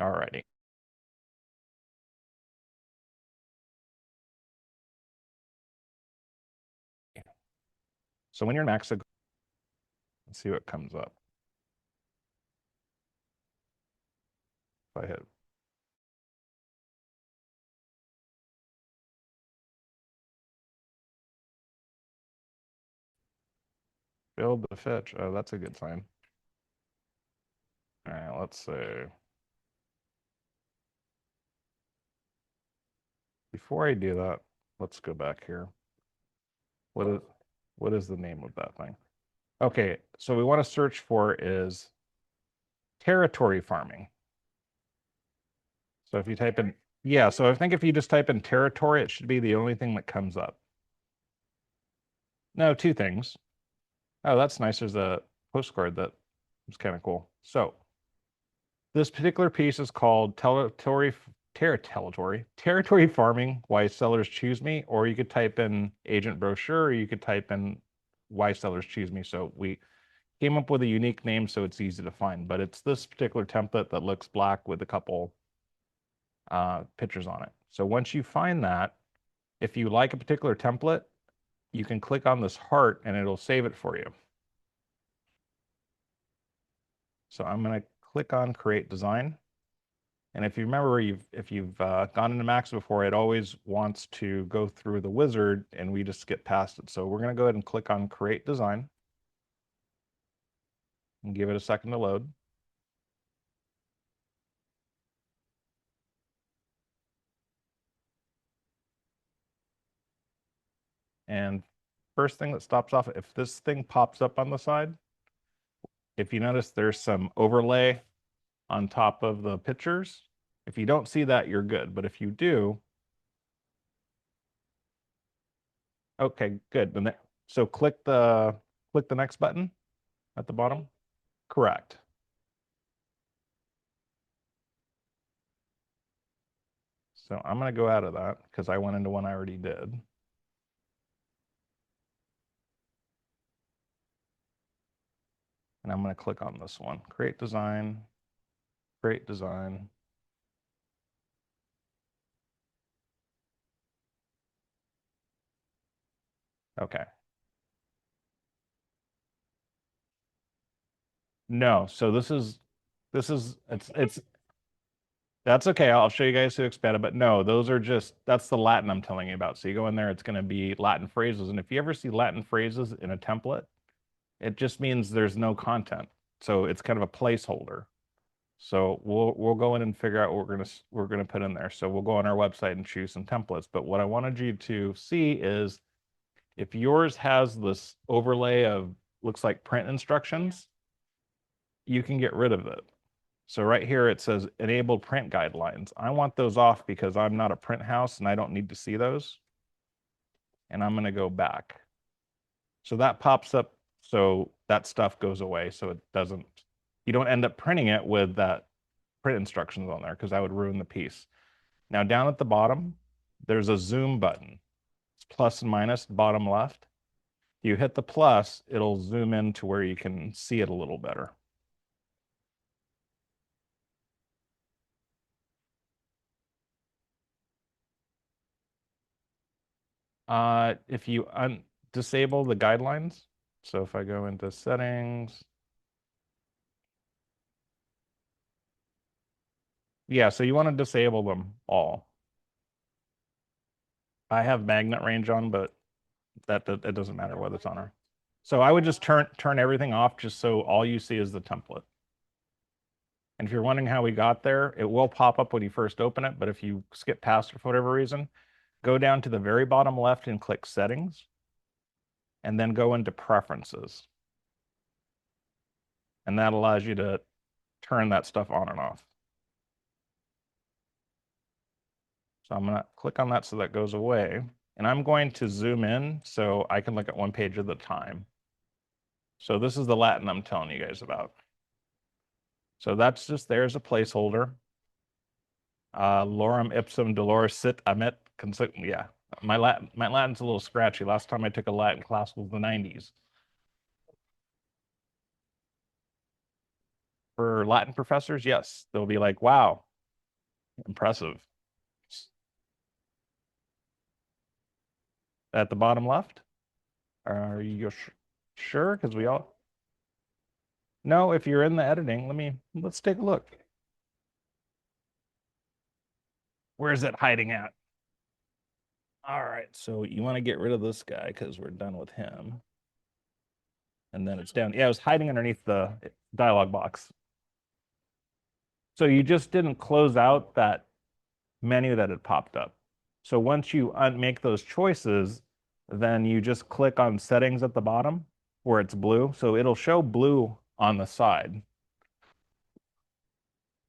Alrighty. So when you're in Maxa, let's see what comes up. If I hit build the fetch. Oh, that's a good sign. All right, let's say before I do that, let's go back here. What is the name of that thing? Okay, so we want to search for is territory farming. So if you type in, yeah, so I think if you just type in territory, it should be the only thing that comes up. No, two things. Oh, that's nice. There's a postcard that is kind of cool. So this particular piece is called territory farming, why sellers choose me, or you could type in agent brochure, or you could type in why sellers choose me. So we came up with a unique name so it's easy to find, but it's this particular template that looks black with a couple pictures on it. So once you find that, if you like a particular template, you can click on this heart and it'll save it for you. So I'm going to click on create design. And if you remember, if you've gone into Max before, it always wants to go through the wizard and we just skip past it. So we're going to go ahead and click on create design and give it a second to load. And first thing that stops off, if this thing pops up on the side, if you notice there's some overlay on top of the pictures. If you don't see that, you're good. But if you do, okay, good. So click the next button at the bottom. Correct. So I'm going to go out of that because I went into one I already did. And I'm going to click on this one, create design, create design. Okay. No, so it's that's okay. I'll show you guys who expanded, but no, those are just that's the Latin I'm telling you about. So you go in there, it's going to be Latin phrases. And if you ever see Latin phrases in a template, it just means there's no content. So it's kind of a placeholder. So we'll go in and figure out what we're gonna put in there. So we'll go on our website and choose some templates. But what I wanted you to see is if yours has this overlay of looks like print instructions, you can get rid of it. So right here it says enable print guidelines. I want those off because I'm not a print house and I don't need to see those. And I'm gonna go back. So that pops up, so that stuff goes away. So it doesn't, you don't end up printing it with that print instructions on there because that would ruin the piece. Now down at the bottom, there's a zoom button. It's plus and minus, bottom left. You hit the plus, it'll zoom in to where you can see it a little better. If you disable the guidelines, so if I go into settings, yeah, so you want to disable them all. I have magnet range on, but that it doesn't matter whether it's on or. So I would just turn everything off just so all you see is the template. And if you're wondering how we got there, it will pop up when you first open it, but if you skip past it for whatever reason, go down to the very bottom left and click settings, and then go into preferences. And that allows you to turn that stuff on and off. So I'm gonna click on that so that goes away. And I'm going to zoom in so I can look at one page at a time. So this is the Latin I'm telling you guys about. So that's just there as a placeholder. Lorem ipsum dolores sit amet. Yeah, my Latin's a little scratchy. Last time I took a Latin class was the 90s. For Latin professors, yes, they'll be like, wow, Impressive. At the bottom left? Are you sure? Because we all no, if you're in the editing, let's take a look. Where's it hiding at? All right, so you want to get rid of this guy because we're done with him. And then it's down. Yeah, it was hiding underneath the dialog box. So you just didn't close out that menu that had popped up. So once you make those choices, then you just click on settings at the bottom where it's blue. So it'll show blue on the side.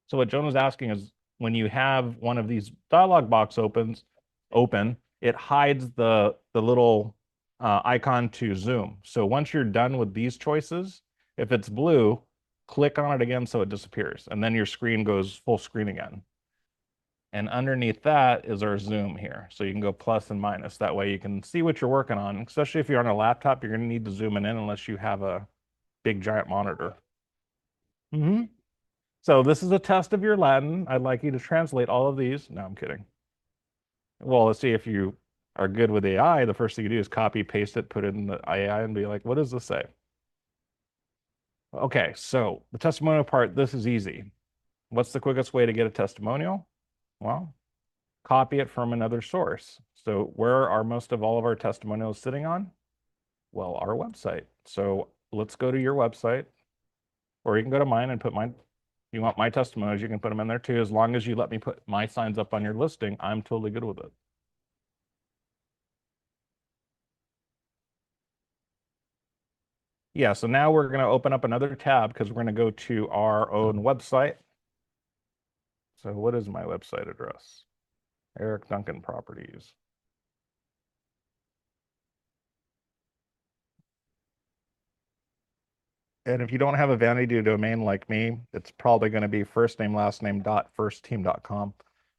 So what Joan was asking is when you have one of these dialog box open, it hides the little icon to zoom. So once you're done with these choices, if it's blue, click on it again so it disappears, and then your screen goes full screen again. And underneath that is our zoom here. So you can go plus and minus. That way you can see what you're working on. Especially if you're on a laptop, you're going to need to zoom in unless you have a big giant monitor. Mm-hmm. So this is a test of your Latin. I'd like you to translate all of these. No, I'm kidding. Well, let's see if you are good with AI. The first thing you do is copy, paste it, put it in the AI and be like, what does this say? Okay, so the testimonial part, this is easy. What's the quickest way to get a testimonial? Well, copy it from another source. So where are most of all of our testimonials sitting on? Well, our website. So let's go to your website, or you can go to mine and put mine. If you want my testimonials, you can put them in there too. As long as you let me put my signs up on your listing, I'm totally good with it. Yeah, so now we're going to open up another tab because we're going to go to our own website. So what is my website address? Eric Duncan Properties. And if you don't have a vanity domain like me, it's probably going to be first name, last name, .firstteam.com.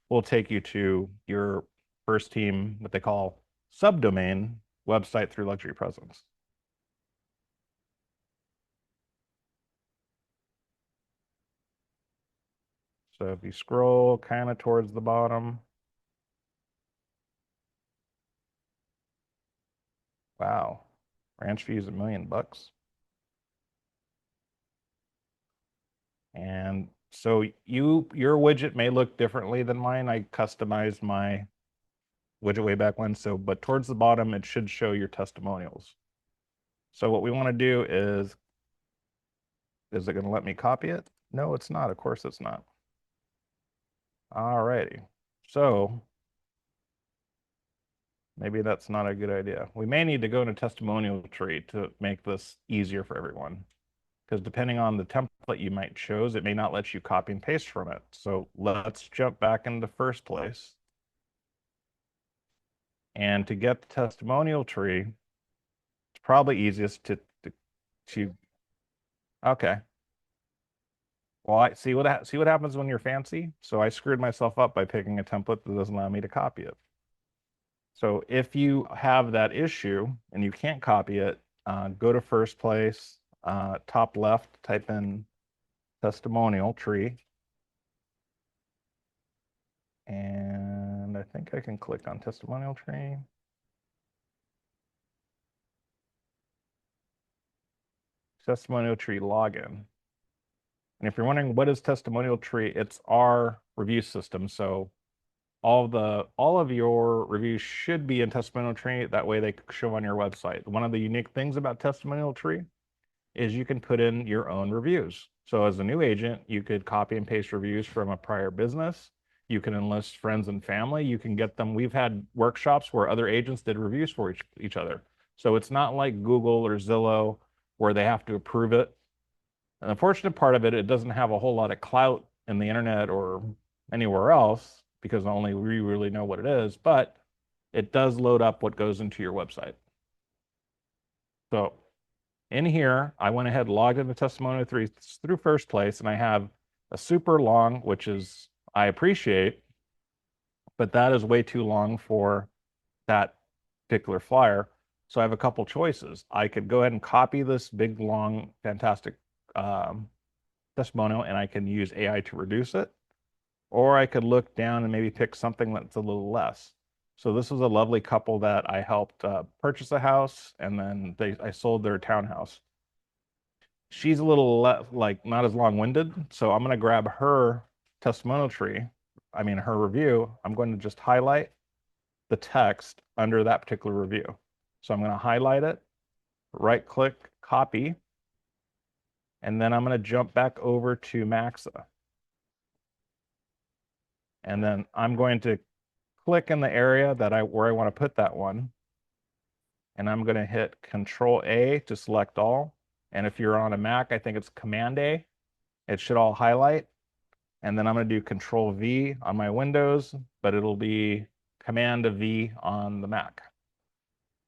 We'll take you to your first team, what they call subdomain website through Luxury Presence. So if you scroll kind of towards the bottom, wow, ranch fees $1 million. And so your widget may look differently than mine. I customized my widget way back when. So, but towards the bottom, it should show your testimonials. So what we want to do is it going to let me copy it? No, it's not. Of course it's not. All righty. So maybe that's not a good idea. We may need to go into testimonial tree to make this easier for everyone. Because depending on the template you might choose, it may not let you copy and paste from it. So let's jump back into first place. And to get the testimonial tree, it's probably easiest to okay. Well, I see what happens when you're fancy. So I screwed myself up by picking a template that doesn't allow me to copy it. So if you have that issue and you can't copy it, go to first place, top left, type in testimonial tree. And I think I can click on testimonial tree. Testimonial tree login. And if you're wondering what is testimonial tree, it's our review system. So all of your reviews should be in testimonial tree. That way they show on your website. One of the unique things about testimonial tree is you can put in your own reviews. So as a new agent, you could copy and paste reviews from a prior business. You can enlist friends and family. You can get them. We've had workshops where other agents did reviews for each other. So it's not like Google or Zillow where they have to approve it. And the fortunate part of it, it doesn't have a whole lot of clout in the internet or anywhere else because only we really know what it is, but it does load up what goes into your website. So in here, I went ahead, logged into testimonial through first place, and I have a super long, which is I appreciate, but that is way too long for that particular flyer. So I have a couple choices. I could go ahead and copy this big, long, fantastic testimonial, and I can use AI to reduce it. or I could look down and maybe pick something that's a little less. So this was a lovely couple that I helped purchase a house, and then I sold their townhouse. She's a little like not as long-winded, so I'm going to grab her testimonial tree, I mean her review. I'm going to just highlight the text under that particular review. So I'm going to highlight it, right click, copy, and then I'm going to jump back over to Maxa. And then I'm going to click in the area that where I want to put that one. And I'm going to hit Control A to select all. And if you're on a Mac, I think it's Command A. It should all highlight. And then I'm going to do Control V on my Windows, but it'll be Command V on the Mac.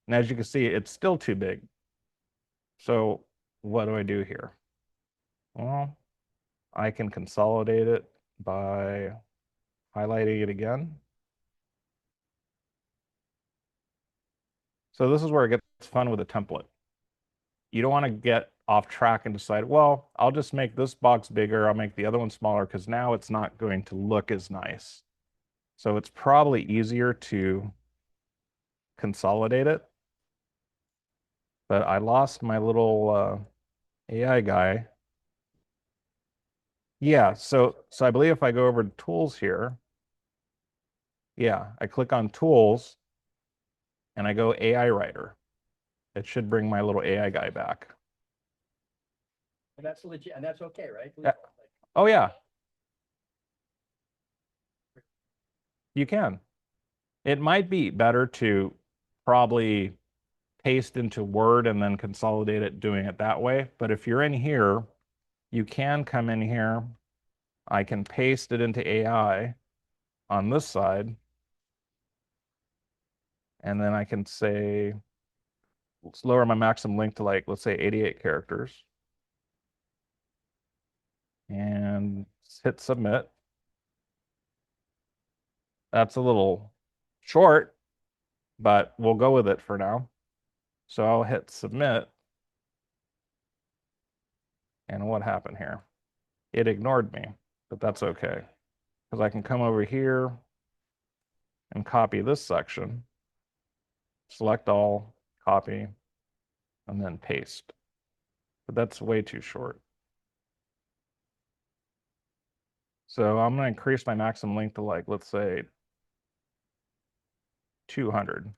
And as you can see, it's still too big. So what do I do here? Well, I can consolidate it by highlighting it again. So this is where it gets fun with a template. You don't want to get off track and decide, well, I'll just make this box bigger. I'll make the other one smaller because now it's not going to look as nice. So it's probably easier to consolidate it. But I lost my little AI guy. Yeah, so I believe if I go over to tools here, yeah, I click on tools and I go AI writer. It should bring my little AI guy back. And that's legit, and that's okay, right? Yeah. Oh yeah, you can. It might be better to probably paste into Word and then consolidate it doing it that way. But if you're in here, you can come in here. I can paste it into AI on this side. And then I can say, let's lower my maximum length to like, let's say 88 characters. And hit submit. That's a little short, but we'll go with it for now. So I'll hit submit. And what happened here? It ignored me, but that's okay. Because I can come over here and copy this section, select all, copy, and then paste. But that's way too short. So I'm going to increase my maximum length to like, let's say 200.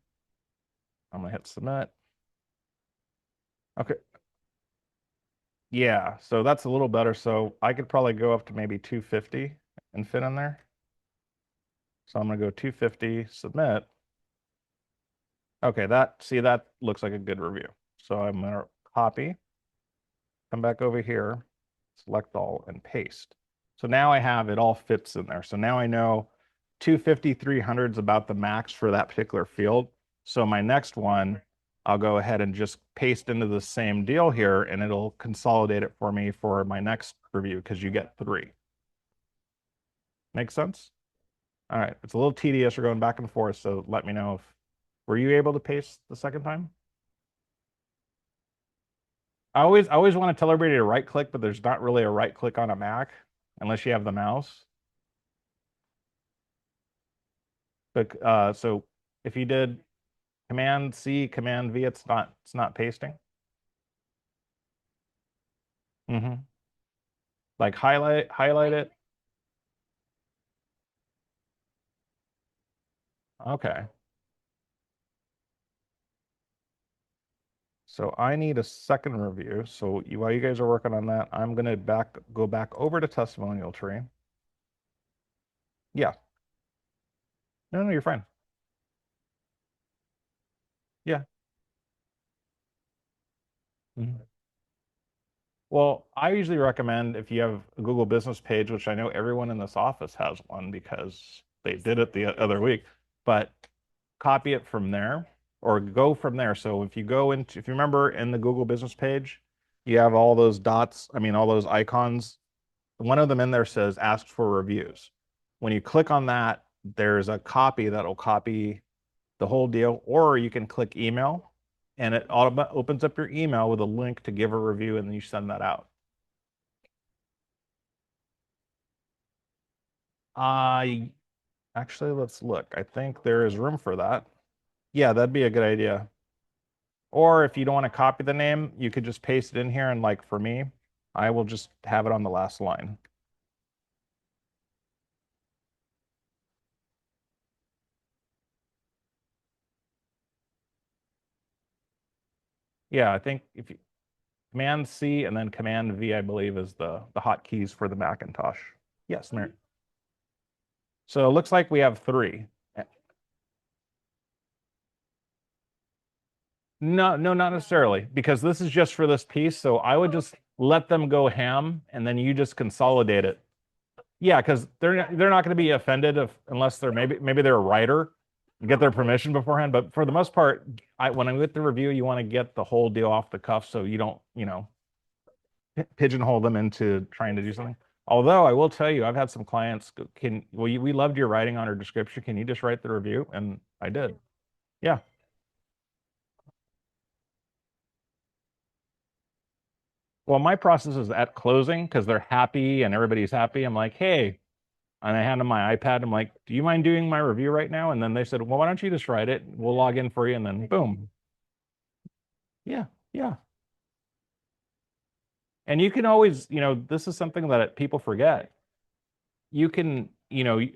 I'm going to hit submit. Okay. Yeah, so that's a little better. So I could probably go up to maybe 250 and fit in there. So I'm going to go 250, submit. Okay, that looks like a good review. So I'm going to copy, come back over here, select all, and paste. So now I have it all fits in there. So now I know 250, 300 is about the max for that particular field. So my next one, I'll go ahead and just paste into the same deal here, and it'll consolidate it for me for my next review because you get 3. Make sense? All right, it's a little tedious. We're going back and forth, so let me know if, were you able to paste the second time? I always want to tell everybody to right click, but there's not really a right click on a Mac unless you have the mouse. But so if you did Command C, Command V, it's not pasting. Mm-hmm. Like highlight it. Okay. So I need a second review. So while you guys are working on that, I'm gonna go back over to testimonial tree. Yeah. No, no, you're fine. Yeah. Mhm. Well, I usually recommend if you have a Google business page, which I know everyone in this office has one because they did it the other week, but copy it from there or go from there. So if you remember in the Google business page, you have all those dots, I mean, all those icons. One of them in there says ask for reviews. When you click on that, there's a copy that'll copy the whole deal, or you can click email and it opens up your email with a link to give a review and then you send that out. I actually, let's look. I think there is room for that. Yeah, that'd be a good idea. Or if you don't want to copy the name, you could just paste it in here. And like for me, I will just have it on the last line. Yeah, I think if you Command C and then Command V, I believe, is the hotkeys for the Macintosh. Yes, Mary. So it looks like we have three. No, no, not necessarily, because this is just for this piece. So I would just let them go ham, and then you just consolidate it. Yeah, because they're not going to be offended if unless they're maybe they're a writer, get their permission beforehand. But for the most part, when I'm with the review, you want to get the whole deal off the cuff, so you don't pigeonhole them into trying to do something. Although I will tell you, I've had some clients we loved your writing on our description. Can you just write the review? And I did. Yeah. Well, my process is at closing because they're happy and everybody's happy. I'm like, hey, and I hand them my iPad. I'm like, do you mind doing my review right now? And then they said, well, why don't you just write it? We'll log in for you. And then boom. Yeah. Yeah. And you can always, this is something that people forget. You can,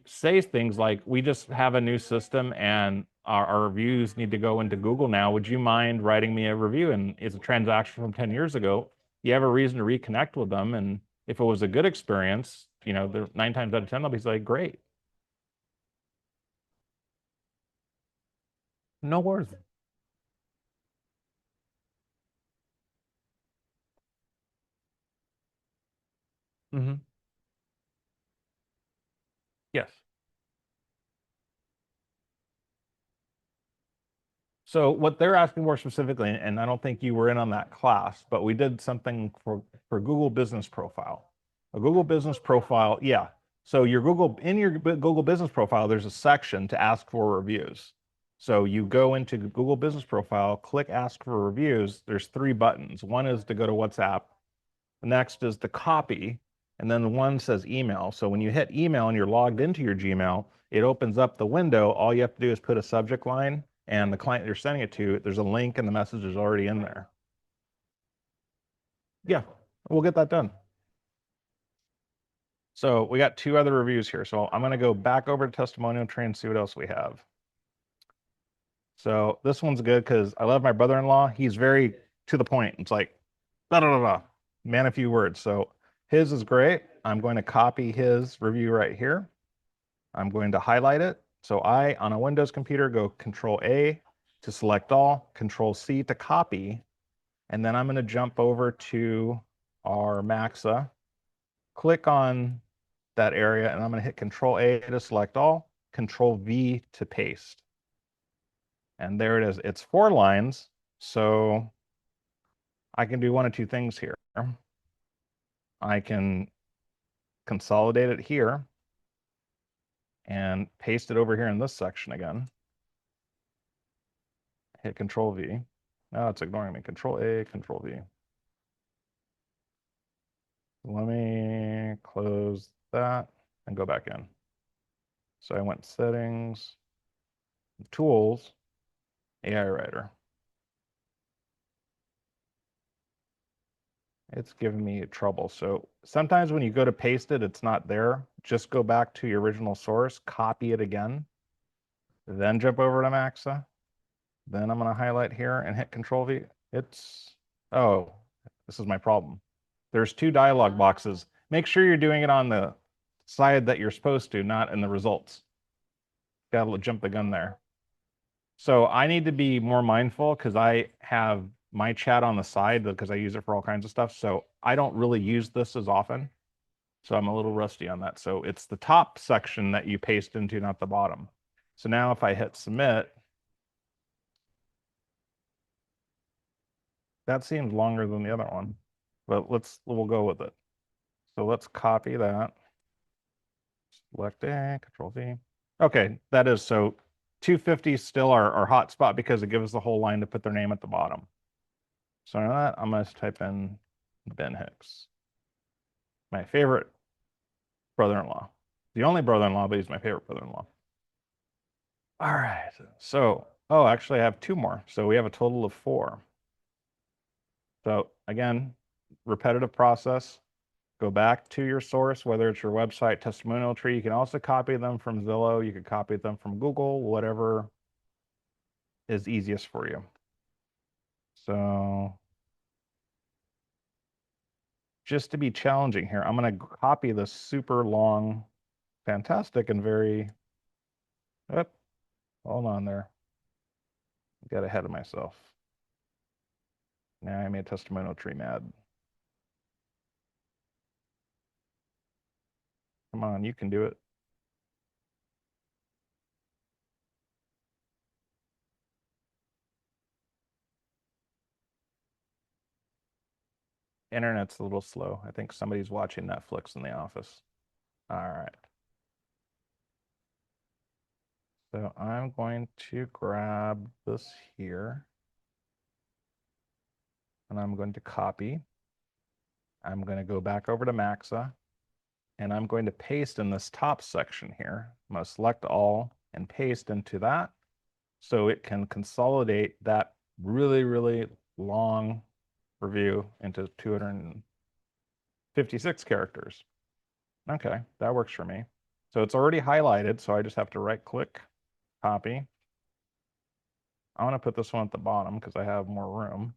say things like, we just have a new system and our reviews need to go into Google now. Would you mind writing me a review? And it's a transaction from 10 years ago. You have a reason to reconnect with them. And if it was a good experience, they're 9 times out of 10, they'll be like, great. No worries. Hmm. Yes. So what they're asking for specifically, and I don't think you were in on that class, but we did something for Google Business Profile. A Google Business Profile, yeah. So your Google Business Profile, there's a section to ask for reviews. So you go into Google Business Profile, click Ask for Reviews. There's three buttons. One is to go to WhatsApp. The next is the copy, and then one says email. So when you hit email and you're logged into your Gmail, it opens up the window. All you have to do is put a subject line and the client you're sending it to, there's a link and the message is already in there. Yeah, we'll get that done. So we got two other reviews here. So I'm going to go back over to testimonial tree and see what else we have. So this one's good because I love my brother-in-law. He's very to the point. It's like, da da da da, man, a few words. So his is great. I'm going to copy his review right here. I'm going to highlight it. So I, on a Windows computer, go Control A to select all, Control C to copy, and then I'm going to jump over to our Maxa, click on that area, and I'm going to hit Control A to select all, Control V to paste. And there it is. It's 4 lines, so I can do one of two things here. I can consolidate it here and paste it over here in this section again. Hit Control V. Now it's ignoring me. Control A, Control V. Let me close that and go back in. So I went settings, tools, AI writer. It's giving me trouble. So sometimes when you go to paste it, it's not there. Just go back to your original source, copy it again, then jump over to Maxa. Then I'm going to highlight here and hit Control V. Oh, this is my problem. There's two dialog boxes. Make sure you're doing it on the side that you're supposed to, not in the results. Got to jump the gun there. So I need to be more mindful because I have my chat on the side because I use it for all kinds of stuff. So I don't really use this as often. So I'm a little rusty on that. So it's the top section that you paste into, not the bottom. So now if I hit submit, that seems longer than the other one, but we'll go with it. So let's copy that. Select A, Control V. Okay, that is so 250 is still our hot spot because it gives us the whole line to put their name at the bottom. So on that, I'm going to type in Ben Hicks, my favorite brother-in-law. The only brother-in-law, but he's my favorite brother-in-law. All right. So, oh, actually, I have two more. So we have a total of four. So again, repetitive process. Go back to your source, whether it's your website, testimonial tree. You can also copy them from Zillow. You can copy them from Google, whatever is easiest for you. So just to be challenging here, I'm going to copy this super long, fantastic, and very, oh, hold on there. Got ahead of myself. Now I made testimonial tree mad. Come on, you can do it. Internet's a little slow. I think somebody's watching Netflix in the office. All right. So I'm going to grab this here and I'm going to copy. I'm going to go back over to Maxa and I'm going to paste in this top section here. I'm going to select all and paste into that so it can consolidate that really, really long review into 256 characters. Okay, that works for me. So it's already highlighted, so I just have to right click, copy. I want to put this one at the bottom because I have more room.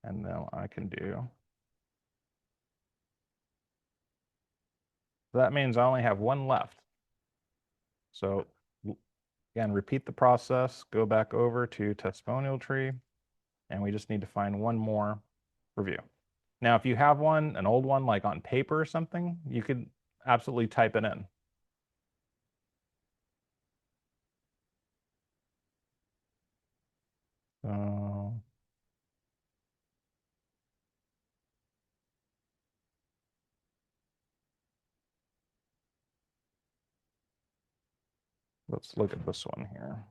And now I can do. So that means I only have one left. So again, repeat the process, go back over to testimonial tree, and we just need to find one more review. Now, if you have one, an old one, like on paper or something, you could absolutely type it in. So let's look at this one here.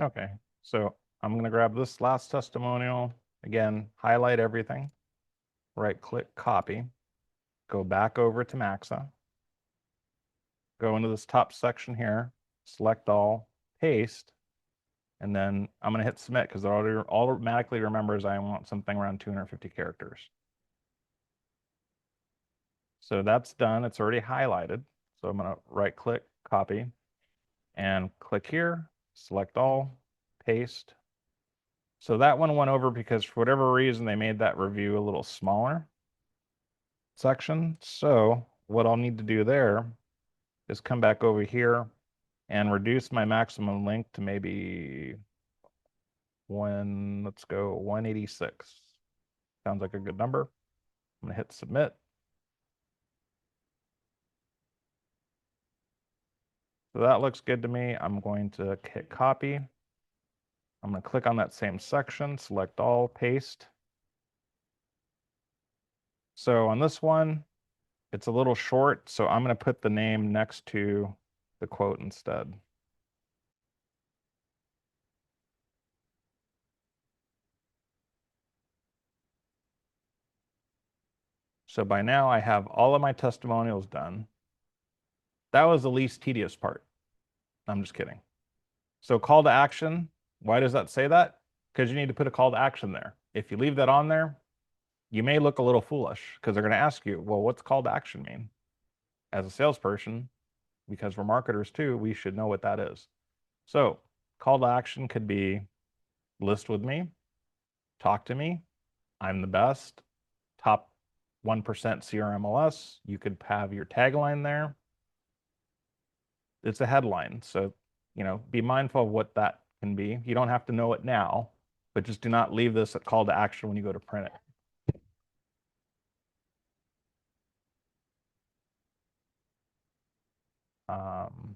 Okay, so I'm going to grab this last testimonial. Again, highlight everything, right click, copy, go back over to Maxa, go into this top section here, select all, paste, and then I'm going to hit submit because it already automatically remembers I want something around 250 characters. So that's done. It's already highlighted. So I'm going to right click, copy, and click here, select all, paste. So that one went over because for whatever reason, they made that review a little smaller section. So what I'll need to do there is come back over here and reduce my maximum length to maybe let's go 186. Sounds like a good number. I'm gonna hit submit. So that looks good to me. I'm going to hit copy. I'm going to click on that same section, select all, paste. So on this one, it's a little short, so I'm going to put the name next to the quote instead. So by now I have all of my testimonials done. That was the least tedious part. I'm just kidding. So call to action, why does that say that? Because you need to put a call to action there. If you leave that on there, you may look a little foolish because they're going to ask you, well, what's call to action mean? As a salesperson, because we're marketers too, we should know what that is. So call to action could be list with me, talk to me, I'm the best, top 1% CRMLS. You could have your tagline there. It's a headline. So, be mindful of what that can be. You don't have to know it now, but just do not leave this a call to action when you go to print it. Um,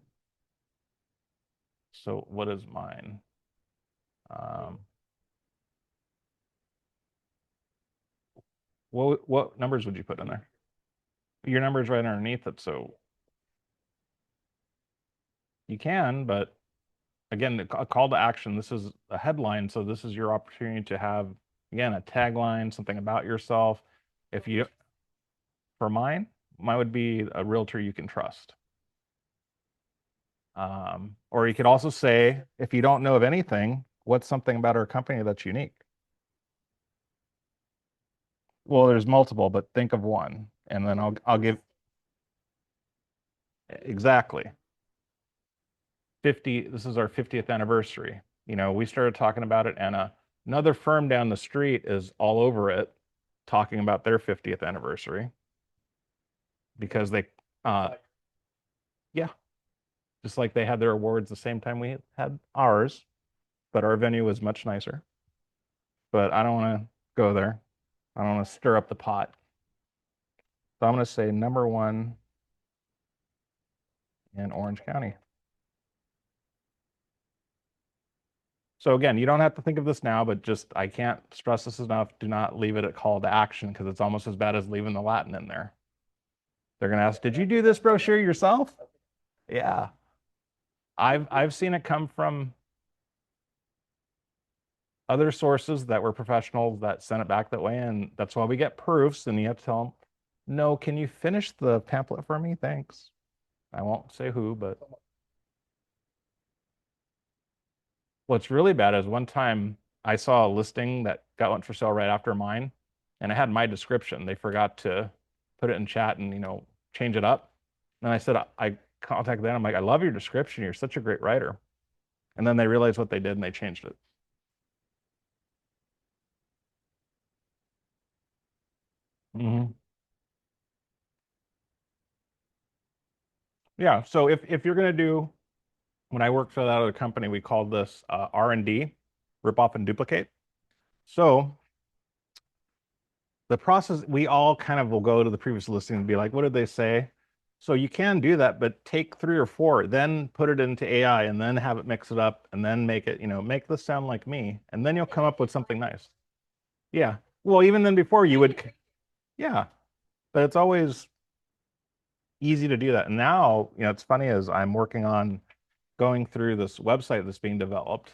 so what is mine? Um, what numbers would you put in there? Your number is right underneath it, so you can, but again, a call to action. This is a headline, so this is your opportunity to have, again, a tagline, something about yourself. If you, for mine would be a realtor you can trust. Or you could also say, if you don't know of anything, what's something about our company that's unique? Well, there's multiple, but think of one, and then I'll give exactly 50. This is our 50th anniversary. We started talking about it, and another firm down the street is all over it, talking about their 50th anniversary because yeah, just like they had their awards the same time we had ours, but our venue was much nicer. But I don't want to go there. I don't want to stir up the pot. So I'm going to say number one in Orange County. So again, you don't have to think of this now, but just I can't stress this enough. Do not leave it at call to action because it's almost as bad as leaving the Latin in there. They're going to ask, "Did you do this brochure yourself?" Yeah. I've seen it come from other sources that were professionals that sent it back that way, and that's why we get proofs, and you have to tell them, "No, can you finish the pamphlet for me? Thanks." I won't say who, but what's really bad is one time I saw a listing that got went for sale right after mine, and it had my description. They forgot to put it in chat and, change it up. And I said, I contacted them. I'm like, I love your description. You're such a great writer. And then they realized what they did and they changed it. Hmm. Yeah. So if you're going to do, when I worked for that other company, we called this R&D, rip off and duplicate. So the process, we all kind of will go to the previous listing and be like, what did they say? So you can do that, but take three or four, then put it into AI and then have it mix it up and then make it, make this sound like me. And then you'll come up with something nice. Yeah. Well, even then before you would, yeah, but it's always easy to do that. And now, it's funny as I'm working on going through this website that's being developed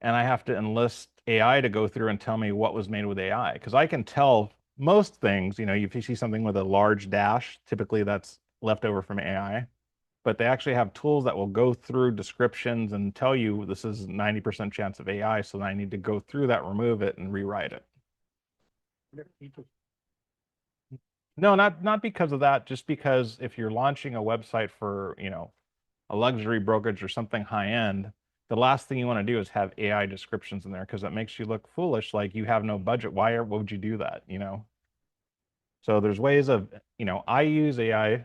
and I have to enlist AI to go through and tell me what was made with AI because I can tell most things. If you see something with a large dash, typically that's left over from AI. But they actually have tools that will go through descriptions and tell you this is 90% chance of AI, so I need to go through that, remove it, and rewrite it. No, not because of that, just because if you're launching a website for, a luxury brokerage or something high end, the last thing you want to do is have AI descriptions in there because that makes you look foolish, like you have no budget. Why would you do that? So there's ways of, I use AI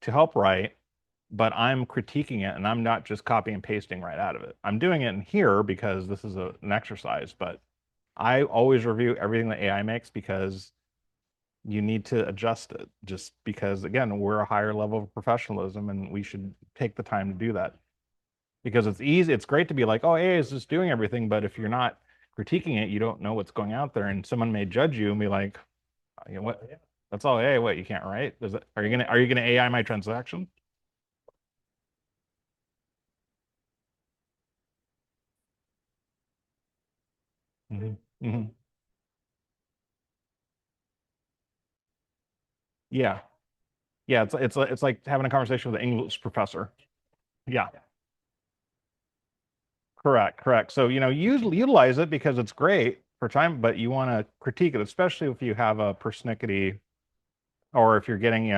to help write, but I'm critiquing it and I'm not just copy and pasting right out of it. I'm doing it in here because this is an exercise, but I always review everything that AI makes because you need to adjust it just because, again, we're a higher level of professionalism and we should take the time to do that because it's easy. It's great to be like, oh, AI is just doing everything. But if you're not critiquing it, you don't know what's going out there. And someone may judge you and be like, what? That's all AI. What, you can't write? Are you gonna AI my transaction? Hmm. Hmm. Yeah. Yeah. It's like having a conversation with an English professor. Yeah. Correct, correct. So, utilize it because it's great for time, but you want to critique it, especially if you have a persnickety or if you're getting,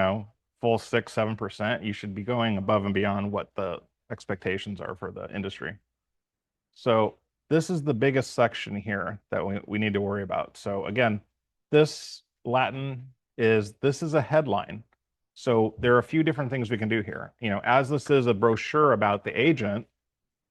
full 6, 7%, you should be going above and beyond what the expectations are for the industry. So this is the biggest section here that we need to worry about. So again, this Latin this is a headline. So there are a few different things we can do here. As this is a brochure about the agent,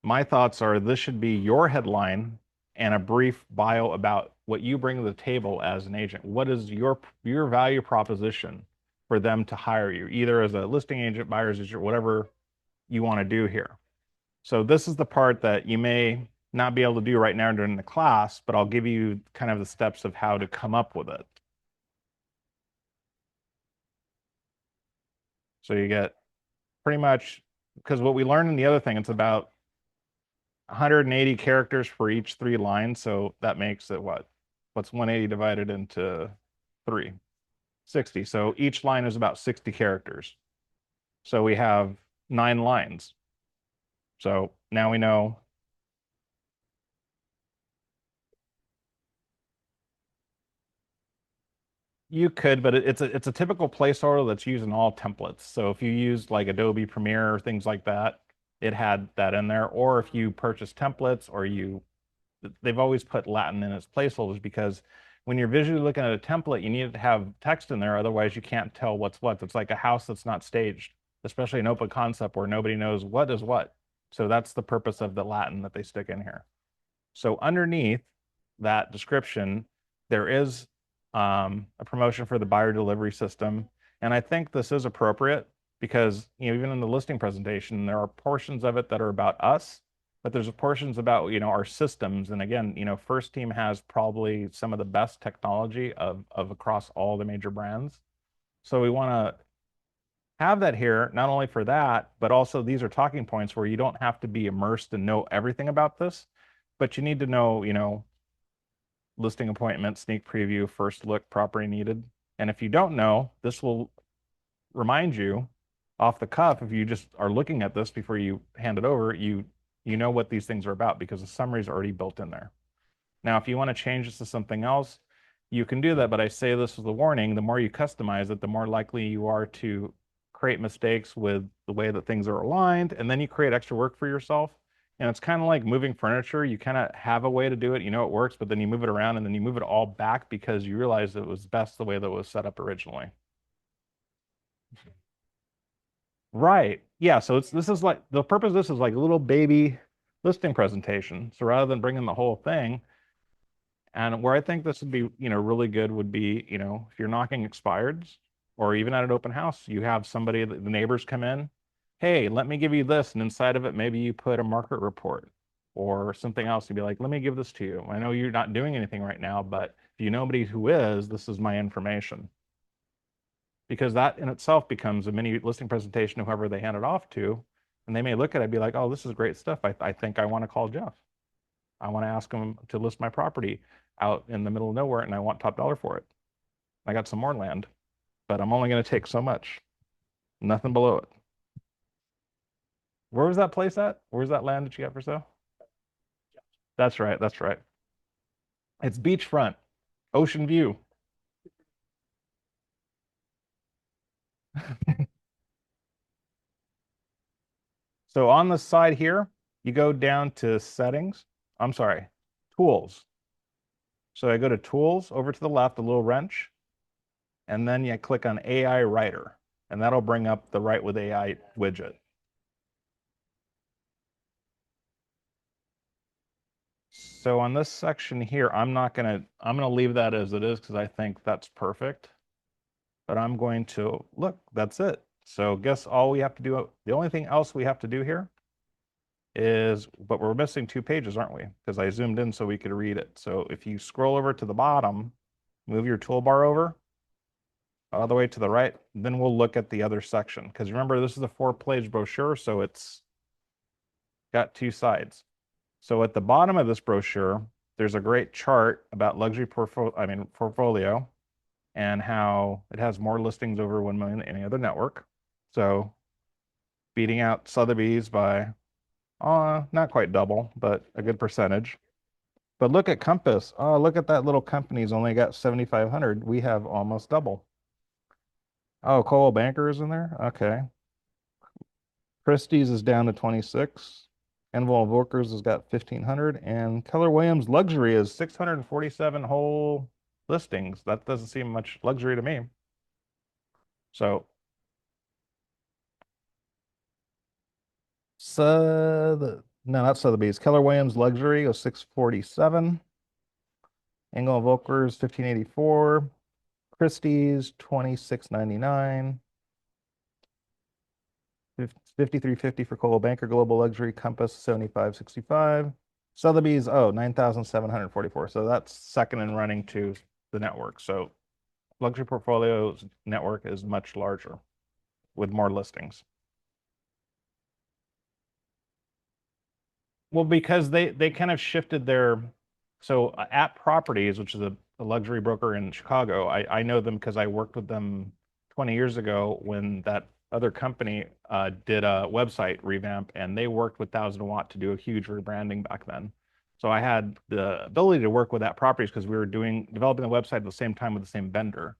my thoughts are this should be your headline and a brief bio about what you bring to the table as an agent. What is your value proposition for them to hire you, either as a listing agent, buyer's agent, whatever you want to do here. So this is the part that you may not be able to do right now during the class, but I'll give you kind of the steps of how to come up with it. So you get pretty much, because what we learned in the other thing, it's about 180 characters for each 3 lines. So that makes it what? What's 180 divided into 3? 60. So each line is about 60 characters. So we have 9 lines. So now we know. You could, but it's a typical placeholder that's used in all templates. So if you use like Adobe Premiere or things like that, it had that in there. Or if you purchase templates or they've always put Latin in its placeholders because when you're visually looking at a template, you need to have text in there. Otherwise, you can't tell what's what. It's like a house that's not staged, especially an open concept where nobody knows what is what. So that's the purpose of the Latin that they stick in here. So underneath that description, there is a promotion for the buyer delivery system. And I think this is appropriate because even in the listing presentation, there are portions of it that are about us, but there's portions about our systems. And again, First Team has probably some of the best technology of across all the major brands. So we want to have that here, not only for that, but also these are talking points where you don't have to be immersed and know everything about this, but you need to know, listing appointment, sneak preview, first look, property needed. And if you don't know, this will remind you off the cuff. If you just are looking at this before you hand it over, you know what these things are about because the summary is already built in there. Now, if you want to change this to something else, you can do that, but I say this as a warning, the more you customize it, the more likely you are to create mistakes with the way that things are aligned, and then you create extra work for yourself. And it's kind of like moving furniture. You kind of have a way to do it, it works, but then you move it around and then you move it all back because you realize it was best the way that it was set up originally. Right. Yeah. So this is like the purpose of this is like a little baby listing presentation. So rather than bringing the whole thing, and where I think this would be, really good would be, if you're knocking expireds or even at an open house, you have somebody, the neighbors come in, hey, let me give you this. And inside of it, maybe you put a market report or something else. You'd be like, let me give this to you. I know you're not doing anything right now, but if you know nobody who is, this is my information. Because that in itself becomes a mini listing presentation to whoever they hand it off to. And they may look at it and be like, oh, this is great stuff. I think I want to call Jeff. I want to ask him to list my property out in the middle of nowhere and I want top dollar for it. I got some more land, but I'm only going to take so much, nothing below it. Where was that place at? Where's that land that you got for sale? That's right. That's right. It's beachfront, ocean view. So on the side here, you go down to settings. I'm sorry, tools. So I go to tools over to the left, the little wrench, and then you click on AI Writer, and that'll bring up the Write with AI widget. So on this section here, I'm gonna leave that as it is because I think that's perfect. But I'm going to look, that's it. So guess all we have to do, the only thing else we have to do here is, but we're missing 2 pages, aren't we? Because I zoomed in so we could read it. So if you scroll over to the bottom, move your toolbar over all the way to the right, then we'll look at the other section. Because remember, this is a 4-page brochure, so it's got 2 sides. So at the bottom of this brochure, there's a great chart about luxury portfolio and how it has more listings over 1 million than any other network. So beating out Sotheby's by not quite double, but a good percentage. But look at Compass. Oh, look at that little company's only got 7,500. We have almost double. Oh, Coldwell Banker is in there? Okay. Christie's is down to 26. Envol Volkers has got 1,500. And Keller Williams Luxury is 647 whole listings. That doesn't seem much luxury to me. So no, not Sotheby's. Keller Williams Luxury goes 647. Engel and Volkers 1584. Christie's 2699. 5350 for Coldwell Banker Global Luxury Compass 7565. Sotheby's, oh, 9,744. So that's second in running to the network. So luxury portfolios network is much larger with more listings. Well, because they kind of shifted their so at Properties, which is a luxury broker in Chicago, I know them because I worked with them 20 years ago when that other company did a website revamp, and they worked with 1000 Watt to do a huge rebranding back then. So I had the ability to work with that Properties because we were developing the website at the same time with the same vendor,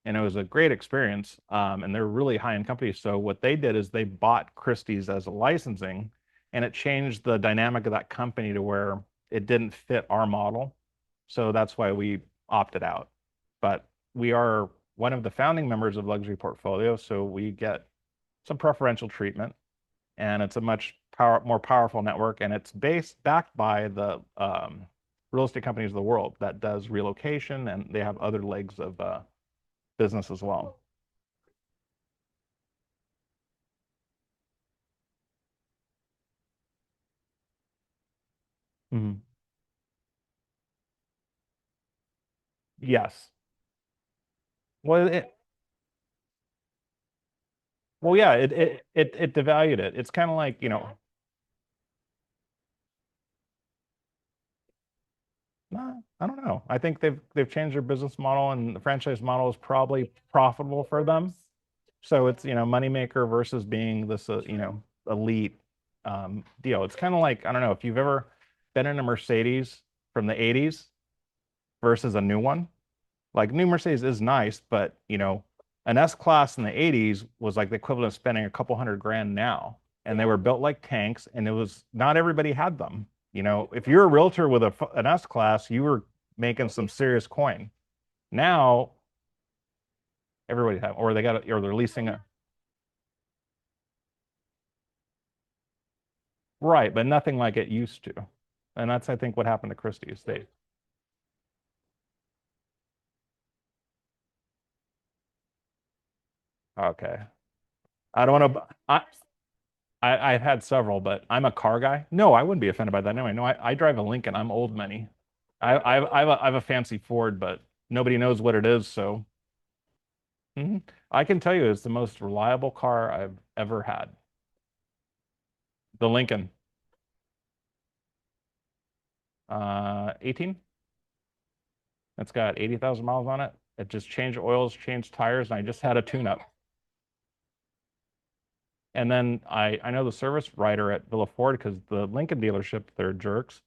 and it was a great experience. And they're really high-end companies. So what they did is they bought Christie's as a licensing, and it changed the dynamic of that company to where it didn't fit our model. So that's why we opted out. But we are one of the founding members of Luxury Portfolio, so we get some preferential treatment, and it's a much more powerful network, and it's backed by the real estate companies of the world that does relocation, and they have other legs of business as well. Mhm. Yes. Well, yeah, it devalued it. It's kind of like, nah, I don't know. I think they've changed their business model, and the franchise model is probably profitable for them. So it's, moneymaker versus being this, elite deal. It's kind of like, I don't know if you've ever been in a Mercedes from the 80s versus a new one. Like new Mercedes is nice, but an S class in the 80s was like the equivalent of spending a couple hundred grand now. And they were built like tanks, and it was not everybody had them. If you're a realtor with an S class, you were making some serious coin. Now everybody have, or they got, or they're leasing a right, but nothing like it used to. And that's, I think, what happened to Christie's. Okay. I don't want to, I've had several, but I'm a car guy. No, I wouldn't be offended by that anyway. No, I drive a Lincoln. I'm old money. I have a fancy Ford, but nobody knows what it is. So I can tell you it's the most reliable car I've ever had. The Lincoln, 18. It's got 80,000 miles on it. It just changed oils, changed tires, and I just had a tune-up. And then I know the service writer at Villa Ford because the Lincoln dealership, they're jerks.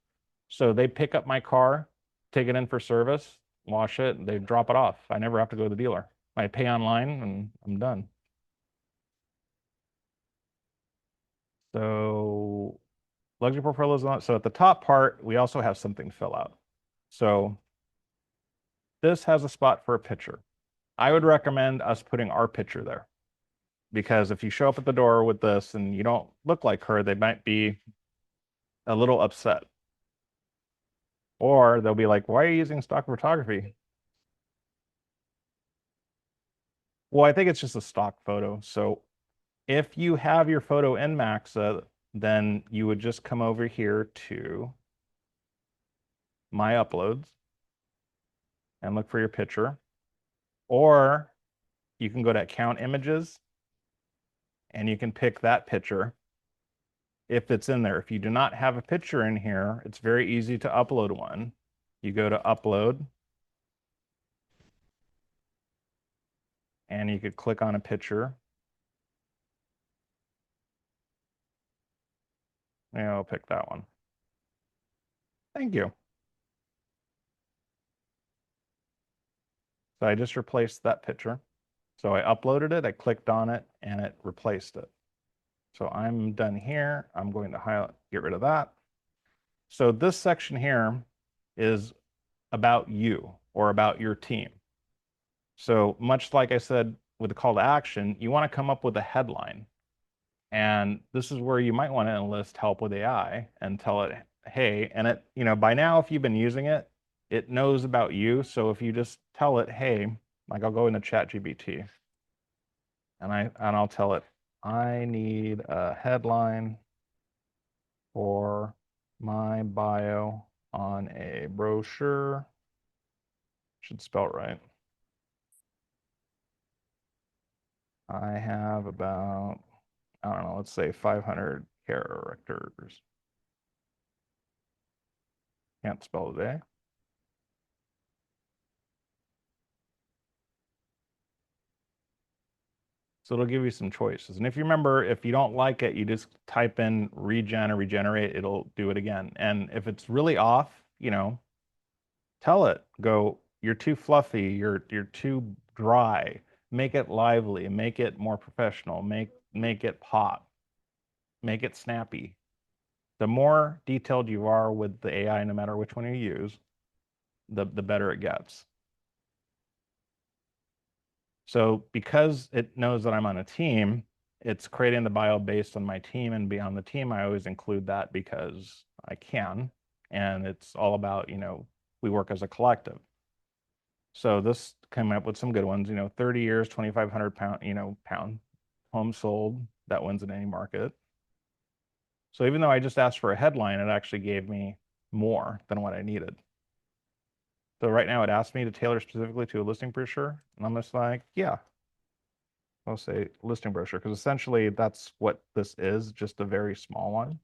So they pick up my car, take it in for service, wash it, and they drop it off. I never have to go to the dealer. I pay online and I'm done. So luxury portfolios on. So at the top part, we also have something to fill out. So this has a spot for a picture. I would recommend us putting our picture there because if you show up at the door with this and you don't look like her, they might be a little upset. Or they'll be like, why are you using stock photography? Well, I think it's just a stock photo. So if you have your photo in Maxa, then you would just come over here to My Uploads and look for your picture. Or you can go to Account Images and you can pick that picture if it's in there. If you do not have a picture in here, it's very easy to upload one. You go to Upload and you could click on a picture. Yeah, I'll pick that one. Thank you. So I just replaced that picture. So I uploaded it, I clicked on it, and it replaced it. So I'm done here. I'm going to highlight, get rid of that. So this section here is about you or about your team. So much like I said with the call to action, you want to come up with a headline. And this is where you might want to enlist help with AI and tell it, hey, and it, by now, if you've been using it, it knows about you. So if you just tell it, hey, like I'll go into ChatGPT and I'll tell it, I need a headline for my bio on a brochure. Should spell it right. I have about, I don't know, let's say 500 characters. Can't spell today. So it'll give you some choices. And if you remember, if you don't like it, you just type in regen or regenerate, it'll do it again. And if it's really off, tell it, go, you're too fluffy, you're too dry. Make it lively, make it more professional, make it pop, make it snappy. The more detailed you are with the AI, no matter which one you use, the better it gets. So because it knows that I'm on a team, it's creating the bio based on my team, and beyond the team, I always include that because I can. And it's all about, we work as a collective. So this came up with some good ones, 30 years, 2,500 pound, pound home sold that wins in any market. So even though I just asked for a headline, it actually gave me more than what I needed. So right now it asked me to tailor specifically to a listing brochure. And I'm just like, yeah, I'll say listing brochure because essentially that's what this is, just a very small one.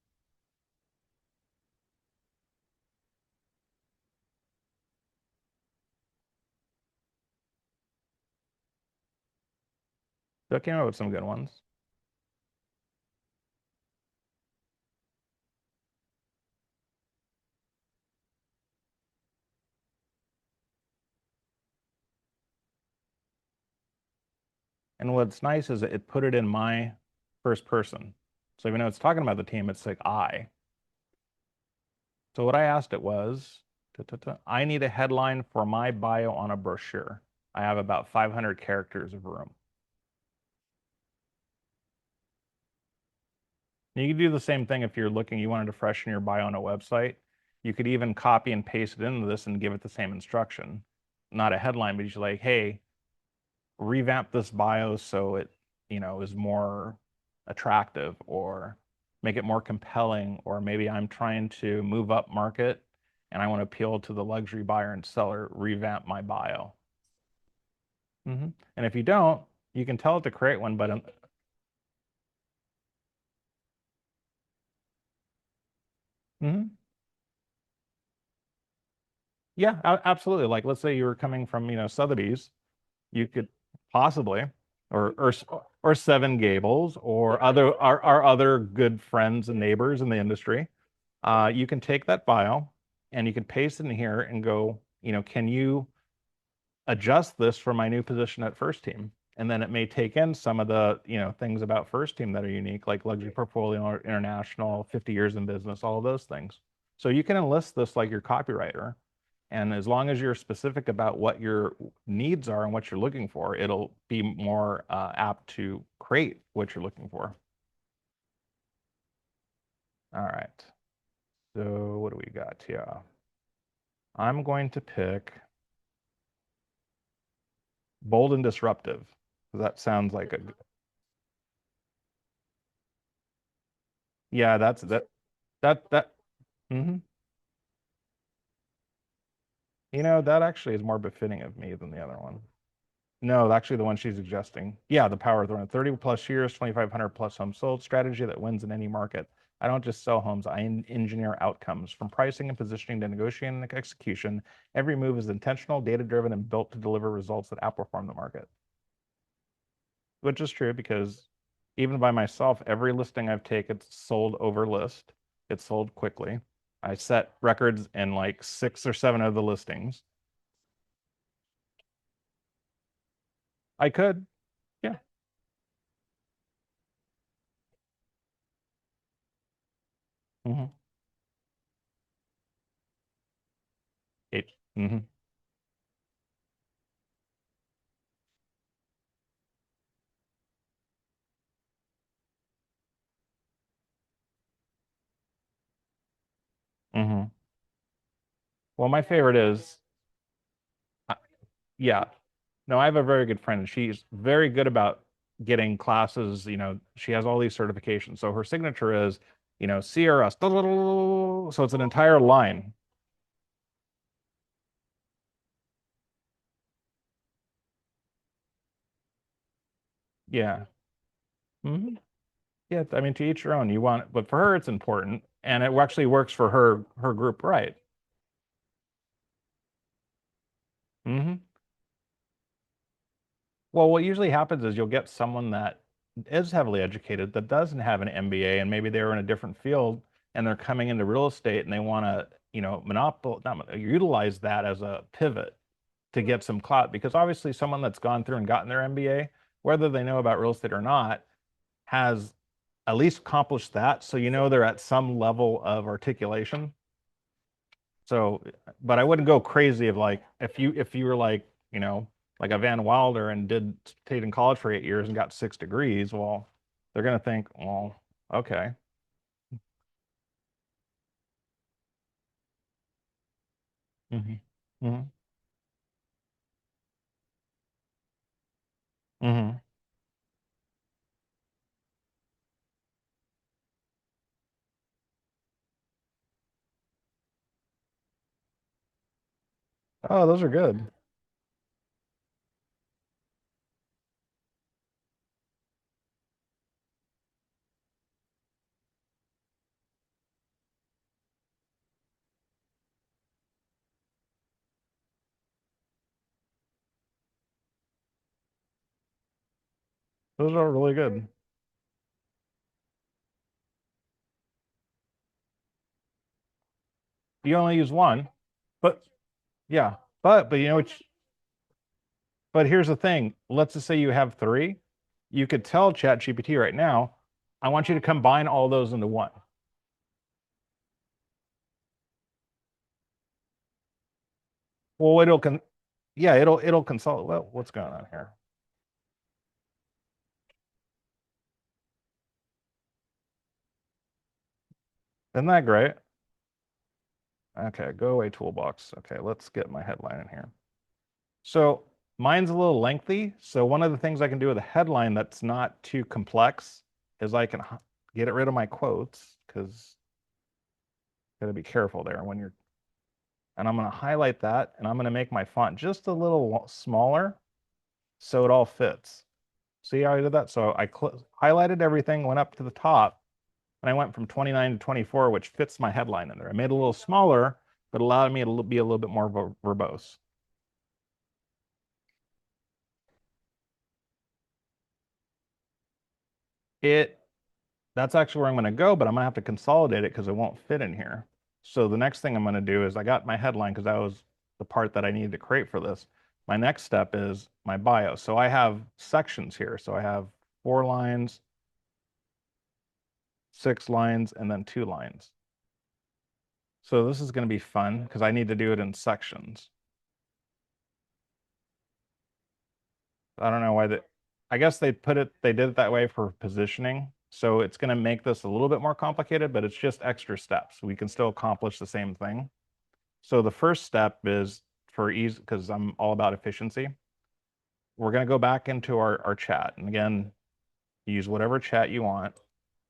So it came out with some good ones. And what's nice is it put it in my first person. So even though it's talking about the team, it's like I. So what I asked it was, I need a headline for my bio on a brochure. I have about 500 characters of room. You could do the same thing if you're looking, you wanted to freshen your bio on a website. You could even copy and paste it into this and give it the same instruction. Not a headline, but you're like, hey, revamp this bio so it, is more attractive, or make it more compelling, or maybe I'm trying to move up market and I want to appeal to the luxury buyer and seller, revamp my bio. And if you don't, you can tell it to create one, but mhm. Yeah, absolutely. Like let's say you were coming from, Sotheby's, you could possibly, or Seven Gables, or our other good friends and neighbors in the industry. You can take that file and you can paste it in here and go, can you adjust this for my new position at First Team? And then it may take in some of the, things about First Team that are unique, like luxury portfolio, or international, 50 years in business, all of those things. So you can enlist this like your copywriter. And as long as you're specific about what your needs are and what you're looking for, it'll be more apt to create what you're looking for. All right. So what do we got here? I'm going to pick bold and disruptive. That sounds like a, yeah, that's that. hmm that actually is more befitting of me than the other one. No, actually, the one she's suggesting. Yeah, the power of the run. 30 plus years, 2,500 plus homes sold, strategy that wins in any market. I don't just sell homes, I engineer outcomes. From pricing and positioning to negotiating and execution, every move is intentional, data driven, and built to deliver results that outperform the market. Which is true because even by myself, every listing I've taken sold over list. It's sold quickly. I set records in like 6 or 7 of the listings. I could, yeah. hmm It, hmm Hmm. Well, my favorite is, uh, yeah. No, I have a very good friend, and she's very good about getting classes. She has all these certifications. So her signature is, CRS. So it's an entire line. Yeah. Hmm. Yeah. I mean, to each your own. You want, but for her, it's important, and it actually works for her group, right? Hmm. Well, what usually happens is you'll get someone that is heavily educated that doesn't have an MBA, and maybe they're in a different field and they're coming into real estate and they want to, not utilize that as a pivot to get some clout, because obviously someone that's gone through and gotten their MBA, whether they know about real estate or not, has at least accomplished that. So they're at some level of articulation. So, but I wouldn't go crazy of like if you were like, like a Van Wilder and stayed in college for 8 years and got 6 degrees. Well, they're gonna think, well, okay. Hmm. Hmm. Hmm. Oh, those are good. Those are really good. You only use one, but yeah, but but here's the thing. Let's just say you have three. You could tell ChatGPT right now, I want you to combine all those into one. Well, yeah, it'll consult. Well, what's going on here? Isn't that great? Okay, go away toolbox. Okay, let's get my headline in here. So mine's a little lengthy. So one of the things I can do with a headline that's not too complex is I can get rid of my quotes, because gotta be careful there when you're, and I'm gonna highlight that and I'm gonna make my font just a little smaller so it all fits. See how I did that? So I highlighted everything, went up to the top, and I went from 29 to 24, which fits my headline in there. I made it a little smaller, but allowed me to be a little bit more verbose. It That's actually where I'm going to go, but I'm going to have to consolidate it because it won't fit in here. So the next thing I'm going to do is I got my headline because that was the part that I needed to create for this. My next step is my bio. So I have sections here. So I have 4 lines, 6 lines, and then 2 lines. So this is going to be fun because I need to do it in sections. I don't know why that. I guess they did it that way for positioning. So it's going to make this a little bit more complicated, but it's just extra steps. We can still accomplish the same thing. So the first step is for ease, because I'm all about efficiency. We're going to go back into our chat. And again, use whatever chat you want.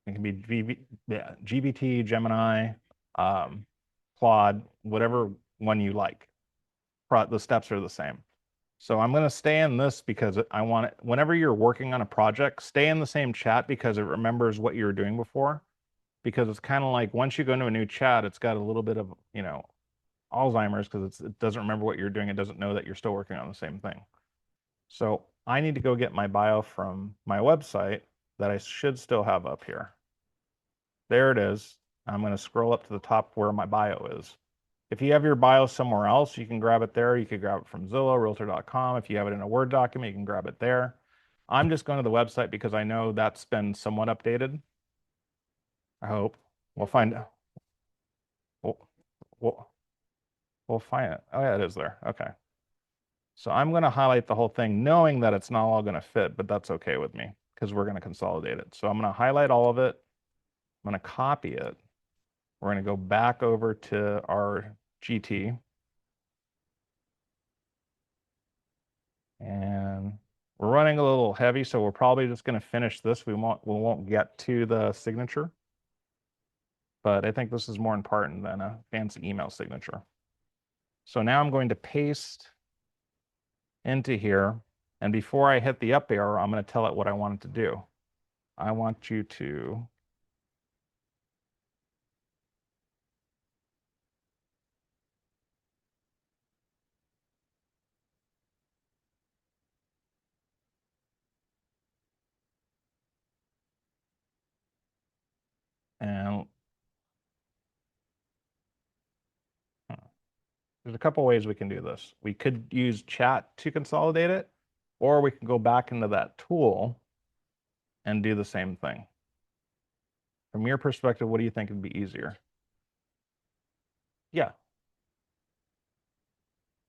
It can be yeah, GBT, Gemini, um, Claude, whatever one you like. The steps are the same. So I'm going to stay in this because I want it, whenever you're working on a project, stay in the same chat because it remembers what you were doing before. Because it's kind of like once you go into a new chat, it's got a little bit of, Alzheimer's, because it doesn't remember what you're doing. It doesn't know that you're still working on the same thing. So I need to go get my bio from my website that I should still have up here. There it is. I'm going to scroll up to the top where my bio is. If you have your bio somewhere else, you can grab it there. You could grab it from Zillow, Realtor.com. If you have it in a Word document, you can grab it there. I'm just going to the website because I know that's been somewhat updated. I hope. We'll find out. We'll, we'll, we'll find it. Oh, yeah, it is there. Okay. So I'm going to highlight the whole thing knowing that it's not all going to fit, but that's okay with me because we're going to consolidate it. So I'm going to highlight all of it. I'm going to copy it. We're going to go back over to our GT. And we're running a little heavy, so we're probably just going to finish this. We won't get to the signature. But I think this is more important than a fancy email signature. So now I'm going to paste into here. And before I hit the up arrow, I'm going to tell it what I want it to do. I want you to and there's a couple ways we can do this. We could use chat to consolidate it, or we can go back into that tool and do the same thing. From your perspective, what do you think would be easier? Yeah.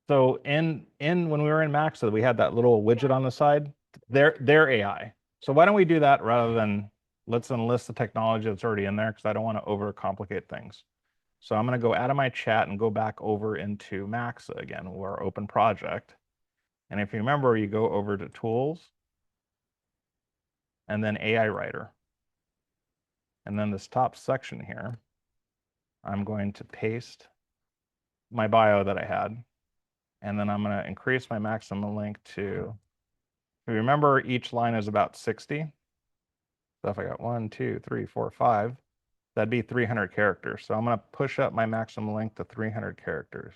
So in when we were in Maxa, we had that little widget on the side. Their AI. So why don't we do that rather than let's enlist the technology that's already in there because I don't want to overcomplicate things. So I'm going to go out of my chat and go back over into Maxa again, our open project. And if you remember, you go over to Tools and then AI Writer. And then this top section here, I'm going to paste my bio that I had. And then I'm going to increase my maximum length to, if you remember, each line is about 60. So if I got 1, 2, 3, 4, 5, that'd be 300 characters. So I'm going to push up my maximum length to 300 characters.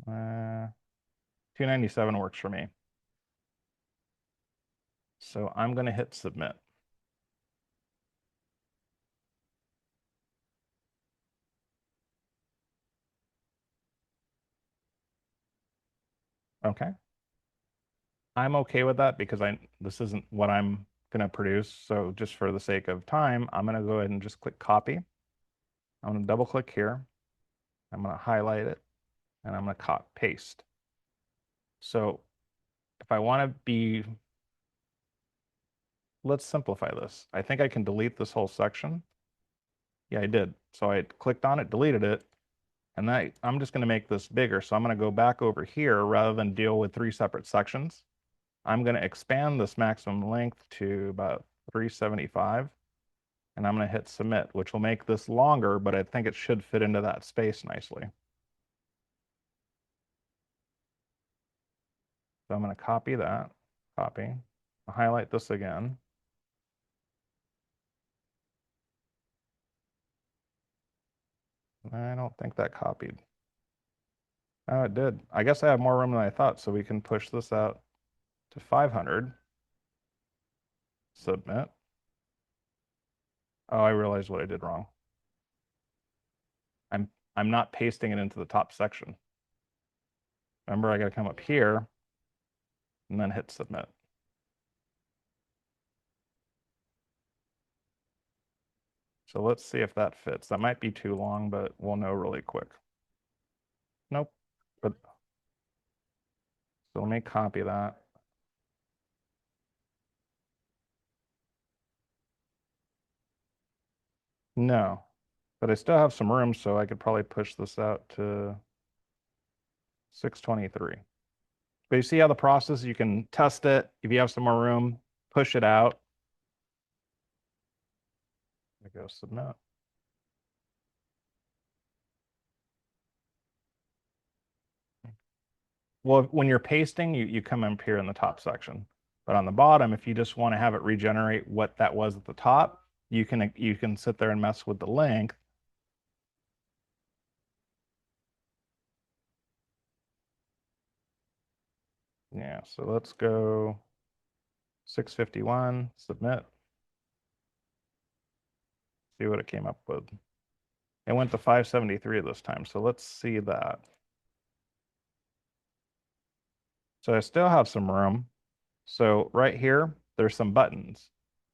297 works for me. So I'm going to hit submit. Okay. I'm okay with that because this isn't what I'm going to produce. So just for the sake of time, I'm going to go ahead and just click copy. I'm going to double click here. I'm going to highlight it and I'm going to copy paste. So if I want to be, let's simplify this. I think I can delete this whole section. Yeah, I did. So I clicked on it, deleted it, and I'm just going to make this bigger. So I'm going to go back over here rather than deal with 3 separate sections. I'm going to expand this maximum length to about 375, and I'm going to hit submit, which will make this longer, but I think it should fit into that space nicely. So I'm going to copy that, copy, I'll highlight this again. I don't think that copied. Oh, it did. I guess I have more room than I thought, so we can push this out to 500. Submit. Oh, I realized what I did wrong. I'm not pasting it into the top section. Remember, I got to come up here and then hit submit. So let's see if that fits. That might be too long, but we'll know really quick. Nope. But so let me copy that. No, but I still have some room, so I could probably push this out to 623. But you see how the process, you can test it. If you have some more room, push it out. There we go, submit. Well, when you're pasting, you come up here in the top section. But on the bottom, if you just want to have it regenerate what that was at the top, you can sit there and mess with the length. Yeah, so let's go 651, submit. See what it came up with. It went to 573 this time, so let's see that. So I still have some room. So right here, there's some buttons.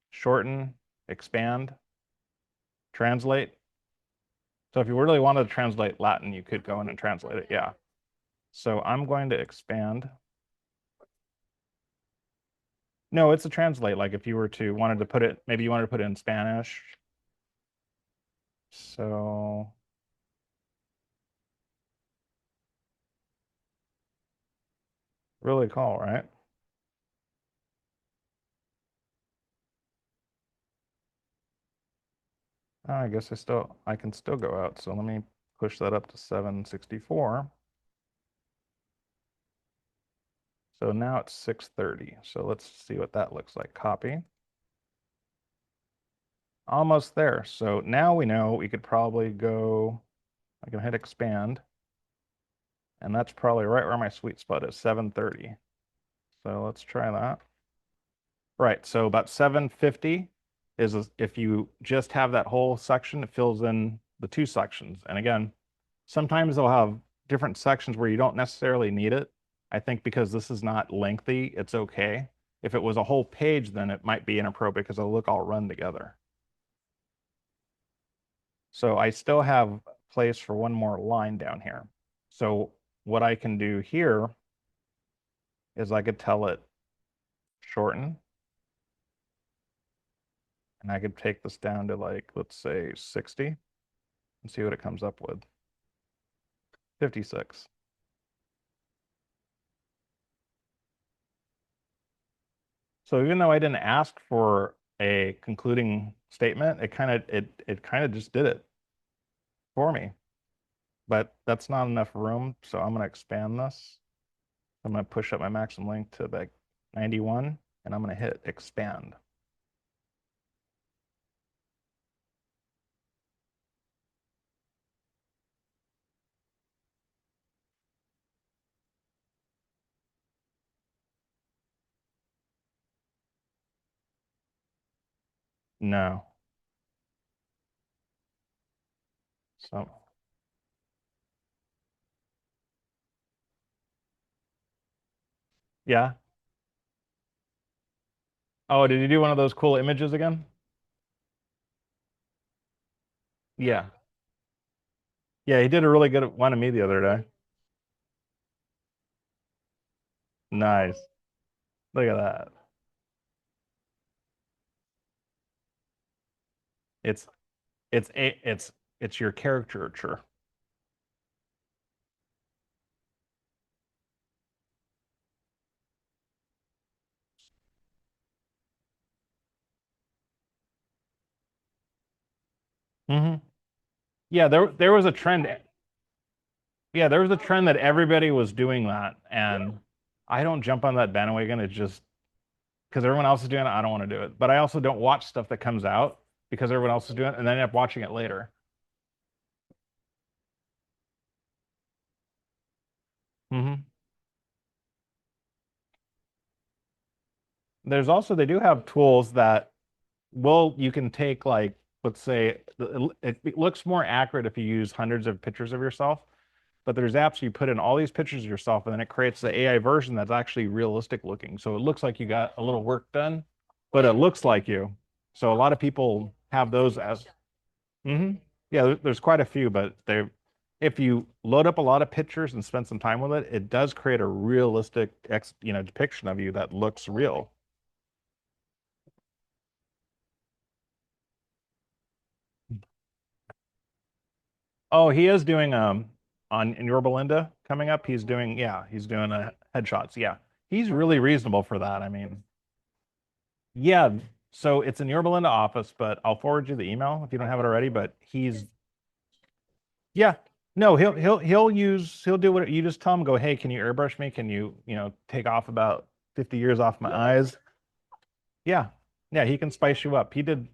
Shorten, expand, translate. So if you really wanted to translate Latin, you could go in and translate it, yeah. So I'm going to expand. No, it's a translate. Like if you were to wanted to put it, maybe you wanted to put it in Spanish. So really cool, right? I guess I can still go out. So let me push that up to 764. So now it's 630. So let's see what that looks like. Copy. Almost there. So now we know we could probably go, I can hit expand, and that's probably right where my sweet spot is, 730. So let's try that. Right, so about 750 is if you just have that whole section, it fills in the two sections. And again, sometimes they'll have different sections where you don't necessarily need it. I think because this is not lengthy, it's okay. If it was a whole page, then it might be inappropriate because it'll look all run together. So I still have place for one more line down here. So what I can do here is I could tell it shorten, and I could take this down to like, let's say 60 and see what it comes up with. 56. So even though I didn't ask for a concluding statement, it kind of just did it for me. But that's not enough room, so I'm going to expand this. I'm going to push up my maximum length to like 91, and I'm going to hit expand. No. So yeah. Oh, did you do one of those cool images again? Yeah. Yeah, he did a really good one of me the other day. Nice. Look at that. It's it's your caricature. Hmm. Yeah, there was a trend. Yeah, there was a trend that everybody was doing that, and I don't jump on that bandwagon. It's just because everyone else is doing it, I don't want to do it. But I also don't watch stuff that comes out because everyone else is doing it, and then end up watching it later. Hmm. There's also they do have tools that you can take like let's say it looks more accurate if you use hundreds of pictures of yourself. But there's apps you put in all these pictures of yourself, and then it creates the AI version that's actually realistic looking. So it looks like you got a little work done, but it looks like you. So a lot of people have those as. Hmm. Yeah, there's quite a few, but they if you load up a lot of pictures and spend some time with it, it does create a realistic depiction of you that looks real. Oh, he is doing on in Your Belinda coming up. He's doing headshots. Yeah. He's really reasonable for that. I mean, yeah, so it's in your Belinda office, but I'll forward you the email if you don't have it already. But yeah, no, he'll do what you just tell him. Go, hey, can you airbrush me? Can you take off about 50 years off my eyes? Yeah, yeah, he can spice you up. He did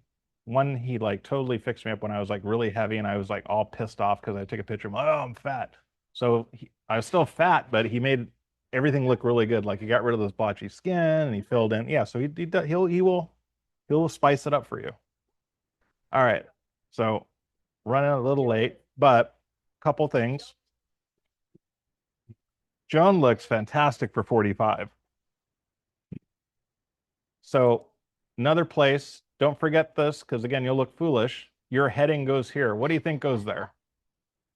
one. He like totally fixed me up when I was like really heavy and I was like all pissed off because I took a picture. I'm like, oh, I'm fat. So I was still fat, but he made everything look really good. Like he got rid of this blotchy skin and he filled in. Yeah, so he'll spice it up for you. All right. So running a little late, but a couple things. Joan looks fantastic for 45. So another place, don't forget this because again, you'll look foolish. Your heading goes here. What do you think goes there?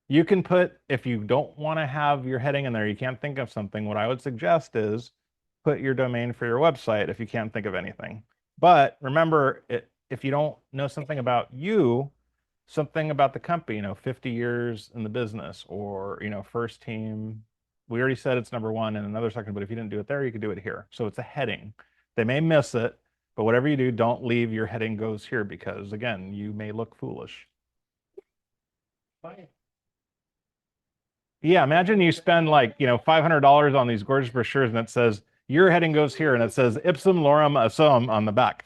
You can put, if you don't want to have your heading in there, you can't think of something. What I would suggest is put your domain for your website if you can't think of anything. But remember, if you don't know something about you, something about the company, 50 years in the business, or, first team. We already said it's number one in another section, but if you didn't do it there, you could do it here. So it's a heading. They may miss it, but whatever you do, don't leave your heading goes here because, again, you may look foolish. Fine. Yeah, imagine you spend like, $500 on these gorgeous brochures and it says, your heading goes here and it says ipsum lorem assum on the back.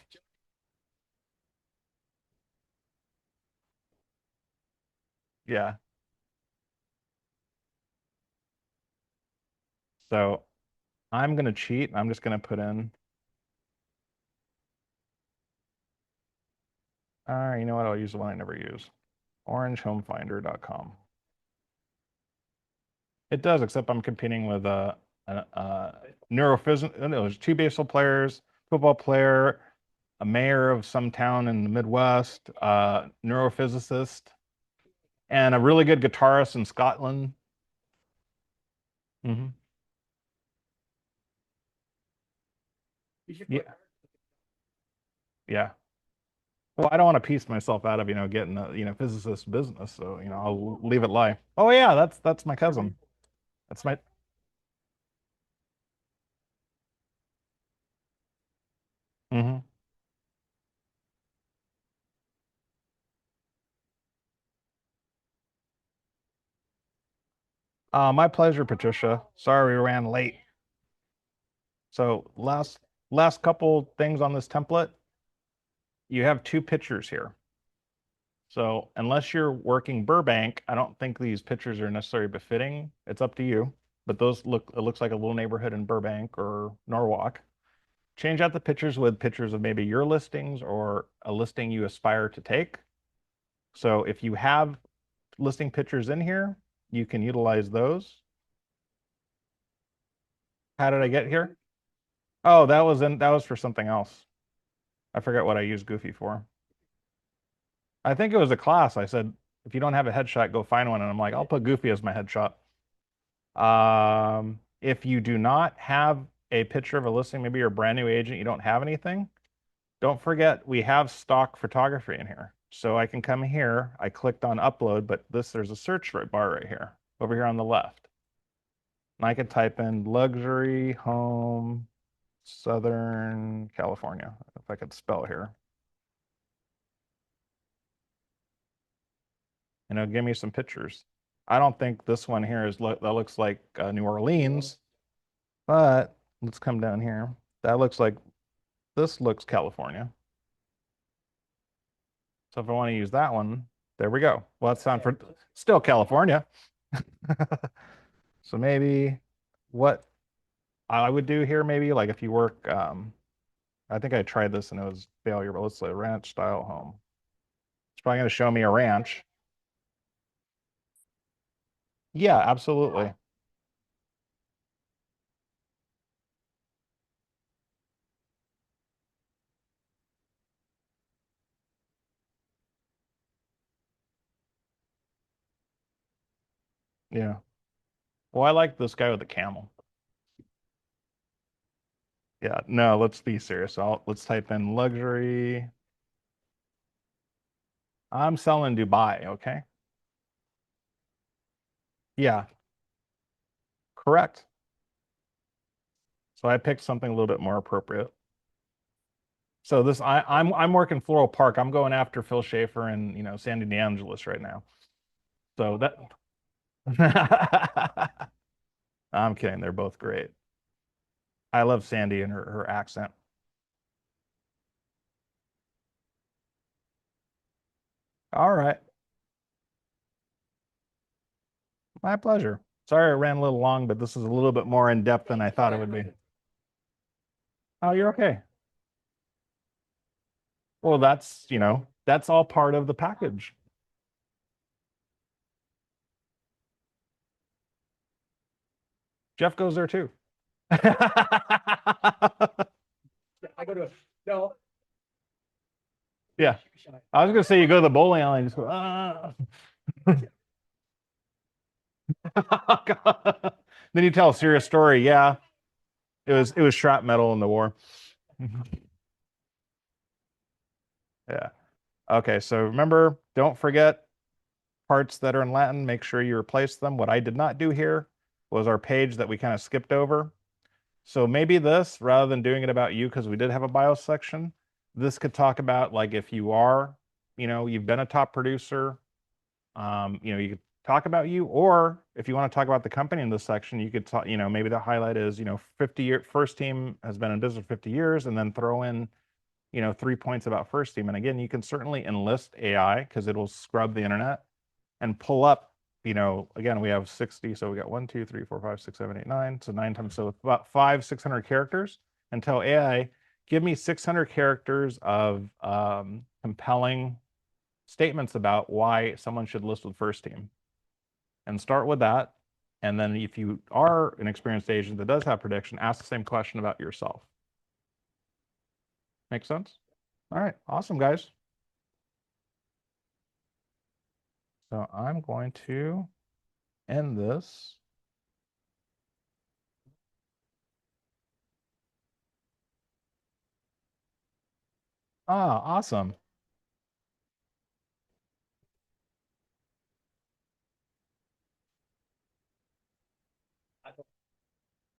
Yeah. So I'm going to cheat. I'm just going to put in, you know what? I'll use the one I never use. Orangehomefinder.com. It does, except I'm competing with a neurophys. No, there's two baseball players, football player, a mayor of some town in the Midwest, neurophysicist, and a really good guitarist in Scotland. Hmm. You should Yeah, put yeah. Well, I don't want to piece myself out of, getting a, physicist business, so, I'll leave it lie. Oh yeah, that's my cousin. That's my hmm My pleasure, Patricia. Sorry we ran late. So last couple things on this template, you have two pictures here. So unless you're working Burbank, I don't think these pictures are necessarily befitting. It's up to you. But it looks like a little neighborhood in Burbank or Norwalk. Change out the pictures with pictures of maybe your listings or a listing you aspire to take. So if you have listing pictures in here, you can utilize those. How did I get here? Oh, that was for something else. I forget what I used Goofy for. I think it was a class. I said, if you don't have a headshot, go find one. And I'm like, I'll put Goofy as my headshot. If you do not have a picture of a listing, maybe you're a brand new agent, you don't have anything, don't forget we have stock photography in here. So I can come here, I clicked on upload, but there's a search bar right here, over here on the left. And I can type in luxury home, Southern California, if I could spell here. And it'll give me some pictures. I don't think this one here that looks like New Orleans, but let's come down here. That looks like this looks California. So if I want to use that one, there we go. Well, that's sound for still California. So maybe what I would do here, maybe like if you work, I think I tried this and it was failure, but let's say ranch style home. It's probably going to show me a ranch. Yeah, absolutely. Yeah. Well, I like this guy with the camel. Yeah, no, let's be serious. Let's type in luxury. I'm selling Dubai, okay? Yeah, correct. So I picked something a little bit more appropriate. So I'm working Floral Park. I'm going after Phil Schaefer and Sandy DeAngelis right now. So that I'm kidding. They're both great. I love Sandy and her accent. All right. My pleasure. Sorry I ran a little long, but this is a little bit more in depth than I thought it would be. Oh, you're okay. Well, that's all part of the package. Jeff goes there too. I go to no. Yeah. I was gonna say you go to the bowling alley and just go, Then you tell a serious story. Yeah, it was shrapnel in the war. Yeah. Okay, so remember Don't forget parts that are in Latin, make sure you replace them. What I did not do here was our page that we kind of skipped over. So maybe this, rather than doing it about you, because we did have a bio section, this could talk about like if you are, you've been a top producer, you could talk about you, or if you want to talk about the company in this section, you could talk, maybe the highlight is, 50-year first team has been in business for 50 years, and then throw in, 3 points about first team. And again, you can certainly enlist AI because it'll scrub the internet and pull up, again, we have 60, so we got 1, 2, 3, 4, 5, 6, 7, 8, 9. So 9 times, so about 600 characters, and tell AI, give me 600 characters of compelling statements about why someone should list with first team. And start with that. And then if you are an experienced agent that does have prediction, ask the same question about yourself. Make sense? All right, awesome, guys. So I'm going to end this. Ah, awesome.